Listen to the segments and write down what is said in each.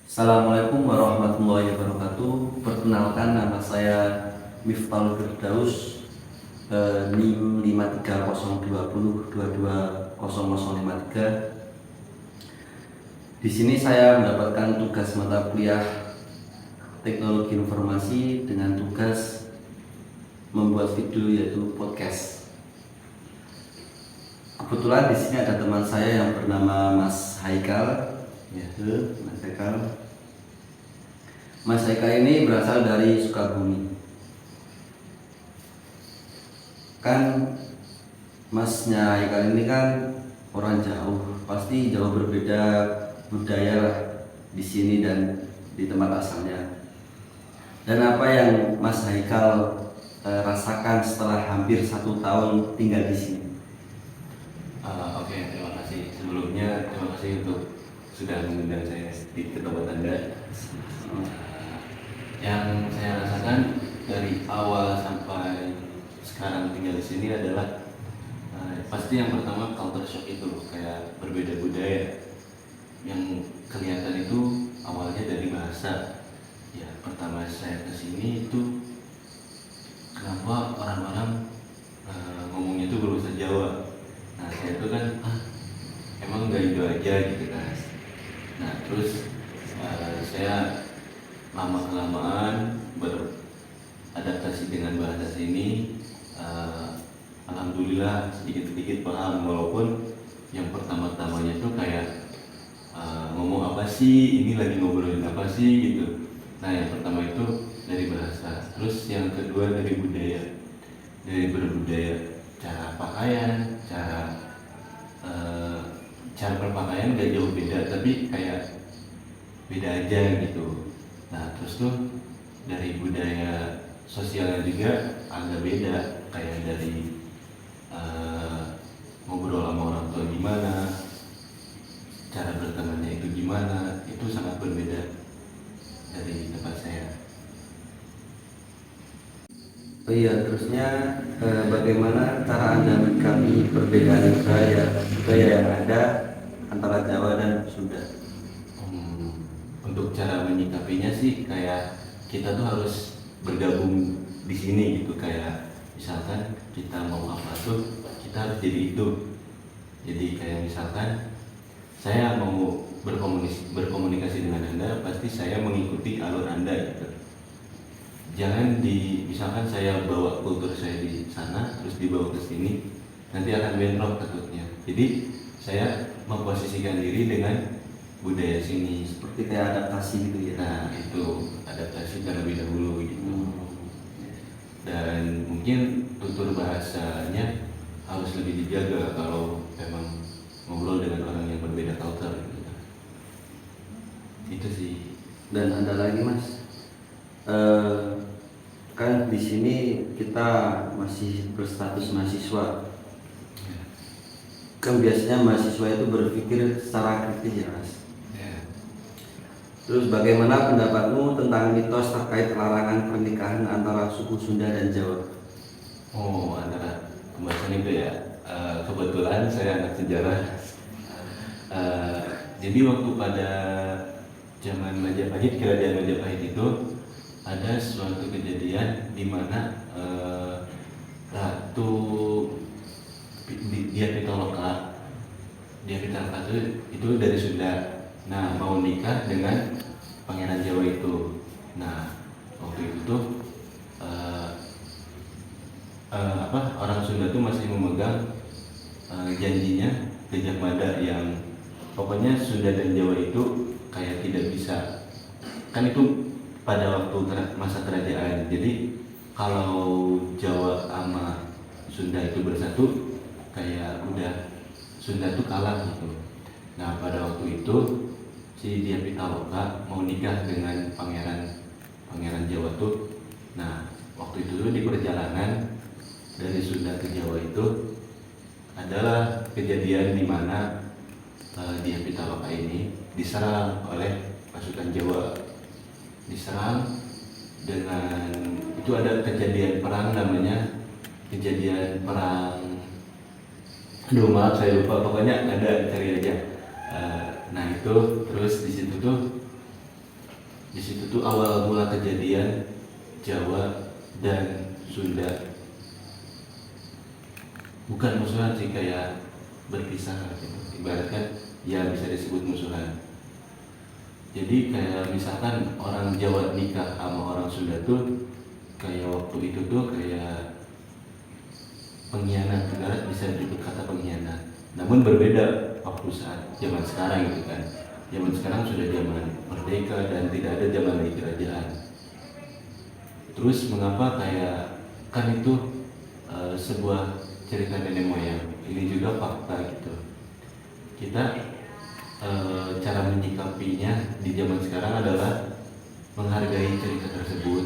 Assalamualaikum warahmatullahi wabarakatuh. Perkenalkan, nama saya Miftahul Firdaus, NIM 53020220053. Di sini saya mendapatkan tugas mata kuliah Teknologi Informasi dengan tugas membuat video yaitu podcast. Kebetulan di sini ada teman saya yang bernama Mas Haikal. Ya, Mas Haikal. Mas Haikal ini berasal dari Sukabumi. Kan Masnya Haikal ini kan orang jauh, pasti jauh berbeda budaya lah di sini dan di tempat asalnya. Dan apa yang Mas Haikal rasakan setelah hampir 1 tahun tinggal di sini? Oke, terima kasih. Sebelumnya terima kasih untuk sudah mengundang saya di tempat Anda. Yang saya rasakan dari awal sampai sekarang tinggal di sini adalah pasti yang pertama culture shock itu loh, kayak berbeda budaya. Yang kelihatan itu awalnya dari bahasa. Ya, pertama saya kesini itu kenapa orang-orang ngomongnya itu berbahasa Jawa. Nah, saya itu kan emang gak Indo aja gitu kan. Nah, terus saya lama-kelamaan beradaptasi dengan bahasa sini. Alhamdulillah sedikit-sedikit paham, walaupun yang pertama-tamanya tuh kayak ngomong apa sih, ini lagi ngobrolin apa sih gitu. Nah, yang pertama itu dari bahasa, terus yang kedua dari budaya, dari berbudaya, cara pakaian, cara berpakaian gak jauh beda, tapi kayak beda aja gitu. Nah, terus tuh dari budaya sosialnya juga agak beda, kayak dari ngobrol sama orang tua gimana, cara bertemannya itu gimana, itu sangat berbeda dari tempat saya. Oh iya, terusnya bagaimana cara Anda menyikapi perbedaan budaya yang ada antara Jawa dan Sunda? Untuk cara menyikapinya sih kayak kita tuh harus bergabung di sini gitu, kayak misalkan kita mau apa tuh kita harus jadi itu. Jadi kayak misalkan saya mau berkomunikasi dengan Anda, pasti saya mengikuti alur Anda gitu. Jangan misalkan saya bawa kultur saya di sana terus dibawa ke sini, nanti akan bentrok takutnya. Jadi saya memposisikan diri dengan budaya sini, Seperti kayak adaptasi gitu ya. nah itu adaptasi terlebih dahulu gitu. Dan mungkin tutur bahasanya harus lebih dijaga kalau memang ngobrol dengan orang yang berbeda culture gitu. Itu sih. Dan ada lagi Mas, kan di sini kita masih berstatus mahasiswa. Kan biasanya mahasiswa itu berpikir secara kritis ya Mas. Terus bagaimana pendapatmu tentang mitos terkait larangan pernikahan antara suku Sunda dan Jawa? Oh, antara pembahasan itu ya. Kebetulan saya anak sejarah. Jadi waktu pada zaman Majapahit, kerajaan Majapahit itu ada suatu kejadian di mana Ratu Dia Pitaloka itu dari Sunda. Nah, mau nikah dengan pangeran Jawa itu. Nah, waktu itu tuh orang Sunda tuh masih memegang janjinya Gajah Mada, yang pokoknya Sunda dan Jawa itu kayak tidak bisa. Kan itu pada waktu masa kerajaan. Jadi kalau Jawa sama Sunda itu bersatu, kayak udah Sunda tuh kalah gitu. Nah, pada waktu itu si Dia Pitaloka mau nikah dengan pangeran Jawa tuh. Nah, waktu itu tuh di perjalanan dari Sunda ke Jawa itu adalah kejadian di mana Dia Pitaloka ini diserang oleh pasukan Jawa. Diserang dengan, itu ada kejadian perang, namanya kejadian perang, aduh maaf saya lupa, pokoknya ada, cari aja. Nah itu terus di situ tuh Di situ tuh awal mula kejadian Jawa dan Sunda bukan musuhan sih, kayak berpisah gitu. Ibaratkan ya bisa disebut musuhan. Jadi kayak misalkan orang Jawa nikah sama orang Sunda tuh kayak waktu itu tuh kayak pengkhianat, ibarat bisa disebut kata pengkhianat. Namun berbeda waktu saat zaman sekarang gitu kan. Zaman sekarang sudah zaman merdeka dan tidak ada zaman lagi kerajaan. Terus mengapa kayak kan itu sebuah cerita nenek moyang, ini juga fakta gitu. Kita cara menyikapinya di zaman sekarang adalah menghargai cerita tersebut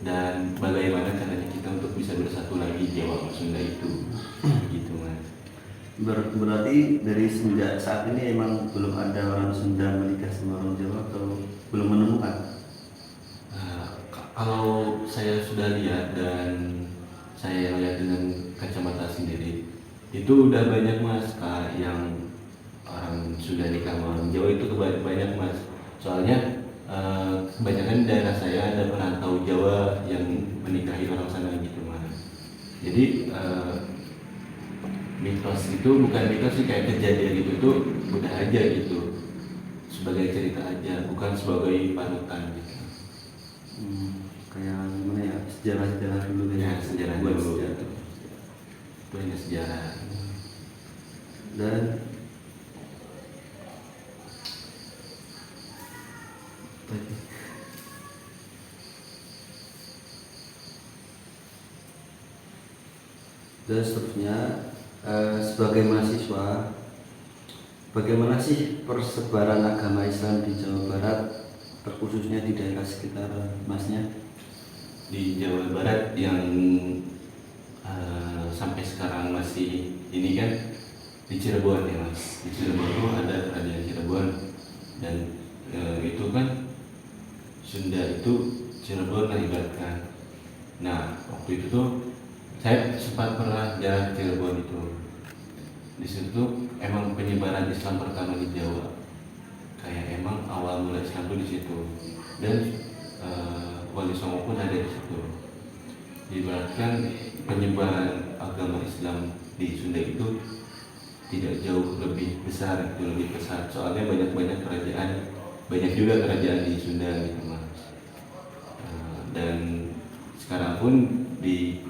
dan bagaimana caranya kita untuk bisa bersatu lagi Jawa sama Sunda itu gitu mas. Berarti dari semenjak saat ini emang belum ada orang Sunda menikah sama orang Jawa atau belum menemukan? Kalau saya sudah lihat dan saya lihat dengan kacamata sendiri, itu udah banyak mas kak yang orang Sunda nikah sama orang Jawa itu banyak mas. Soalnya kebanyakan daerah saya ada perantau Jawa yang menikahi orang sana gitu mas. Jadi mitos itu bukan mitos sih, kayak kejadian itu tuh udah aja gitu, sebagai cerita aja, bukan sebagai panutan gitu. Kayak gimana ya, sejarah-sejarah dulu Ya, kayak sejarah buat dulu. sejarah. Itu hanya sejarah. Dan seterusnya, sebagai mahasiswa, bagaimana sih persebaran agama Islam di Jawa Barat, terkhususnya di daerah sekitar masnya? Di Jawa Barat yang sampai sekarang masih ini kan di Cirebon ya mas. Di Cirebon tuh ada kerajaan Cirebon dan itu kan Sunda itu Cirebon kan ibaratkan. Nah waktu itu tuh saya sempat pernah jalan ke Cirebon itu. Di situ emang penyebaran Islam pertama di Jawa. Kayak emang awal mula Islam tuh di situ. Dan Wali Songo pun ada di situ. Diibaratkan penyebaran agama Islam di Sunda itu tidak jauh lebih besar, itu lebih besar. Soalnya banyak kerajaan, banyak juga kerajaan di Sunda gitu mas. Dan sekarang pun di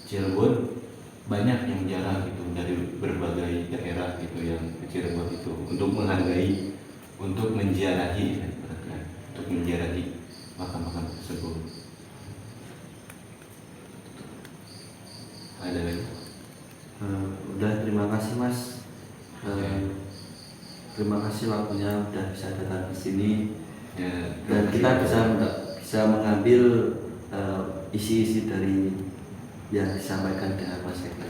Cirebon banyak yang jarang gitu dari berbagai daerah gitu yang ke Cirebon itu untuk menghargai, untuk menziarahi, untuk menziarahi makam-makam tersebut. Ada lagi? Udah, terima kasih mas. Terima kasih waktunya udah bisa datang ke sini. Ya, Dan kita bisa mengambil isi-isi dari yang disampaikan dengan Mas Eka.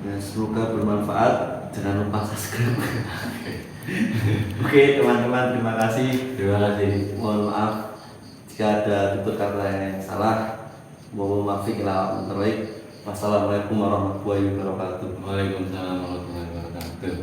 Ya, semoga bermanfaat. Jangan lupa subscribe. Oke teman-teman, terima kasih. terima kasih. Mohon maaf jika ada tutur kata yang salah. Mohon maaf bila terbaik. Wassalamualaikum warahmatullahi wabarakatuh. Waalaikumsalam warahmatullahi wabarakatuh.